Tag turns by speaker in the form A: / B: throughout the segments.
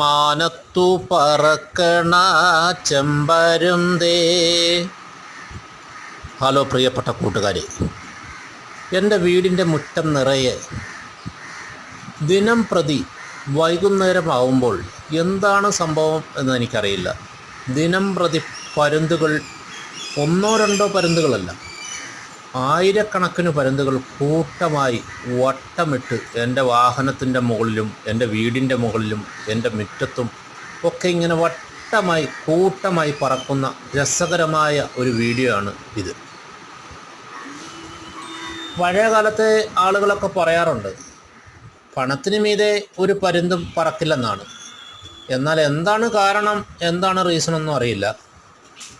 A: മാനത്തു പറക്കണ ചെമ്പരുന്തേ. Hello പ്രിയപ്പെട്ട കൂട്ടുകാരെ, എൻ്റെ വീടിൻ്റെ മുറ്റം നിറയെ ദിനം പ്രതി വൈകുന്നേരമാവുമ്പോൾ എന്താണ് സംഭവം എന്ന് എനിക്കറിയില്ല. ദിനം പ്രതി പരുന്തുകൾ, ഒന്നോ രണ്ടോ പരുന്തുകളല്ല, ആയിരക്കണക്കിന് പരുന്തുകൾ കൂട്ടമായി വട്ടമിട്ട് എൻ്റെ വാഹനത്തിൻ്റെ മുകളിലും എൻ്റെ വീടിൻ്റെ മുകളിലും എൻ്റെ മുറ്റത്തും ഒക്കെ ഇങ്ങനെ വട്ടമായി കൂട്ടമായി പറക്കുന്ന രസകരമായ ഒരു വീഡിയോ ആണ് ഇത്. പഴയ കാലത്തെ ആളുകളൊക്കെ പറയാറുണ്ട്, പണത്തിന് മീതെ ഒരു പരുന്തും പറക്കില്ലെന്നാണ്. എന്നാൽ എന്താണ് കാരണം, എന്താണ് റീസണൊന്നും അറിയില്ല.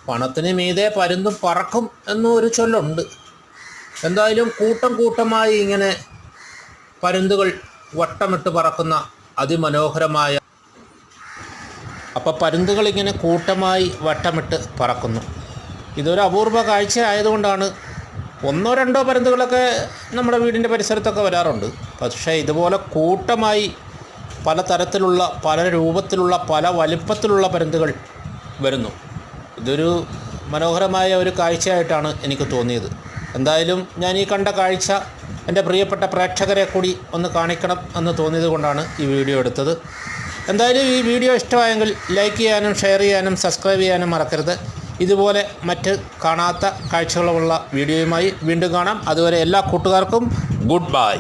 A: പണത്തിന് മീതെ പരുന്തും പറക്കും എന്നൊരു ചൊല്ലുണ്ട്. എന്തായാലും കൂട്ടമായി ഇങ്ങനെ പരുന്തുകൾ വട്ടമിട്ട് പറക്കുന്ന അതിമനോഹരമായ, അപ്പോൾ പരുന്തുകൾ ഇങ്ങനെ കൂട്ടമായി വട്ടമിട്ട് പറക്കുന്നു. ഇതൊരു അപൂർവ കാഴ്ച ആയതുകൊണ്ടാണ്. ഒന്നോ രണ്ടോ പരുന്തുകളൊക്കെ നമ്മുടെ വീടിൻ്റെ പരിസരത്തൊക്കെ വരാറുണ്ട്. പക്ഷേ ഇതുപോലെ കൂട്ടമായി പല തരത്തിലുള്ള, പല രൂപത്തിലുള്ള, പല വലിപ്പത്തിലുള്ള പരുന്തുകൾ വരുന്നു. ഇതൊരു മനോഹരമായ ഒരു കാഴ്ചയായിട്ടാണ് എനിക്ക് തോന്നിയത്. എന്തായാലും ഞാൻ ഈ കണ്ട കാഴ്ച എൻ്റെ പ്രിയപ്പെട്ട പ്രേക്ഷകരെ കൂടി ഒന്ന് കാണിക്കണം എന്ന് തോന്നിയത് കൊണ്ടാണ് ഈ വീഡിയോ എടുത്തത്. എന്തായാലും ഈ വീഡിയോ ഇഷ്ടമായെങ്കിൽ ലൈക്ക് ചെയ്യാനും ഷെയർ ചെയ്യാനും സബ്സ്ക്രൈബ് ചെയ്യാനും മറക്കരുത്. ഇതുപോലെ മറ്റ് കാണാത്ത കാഴ്ചകളുള്ള വീഡിയോയുമായി വീണ്ടും കാണാം. അതുവരെ എല്ലാ കൂട്ടുകാർക്കും ഗുഡ് ബൈ.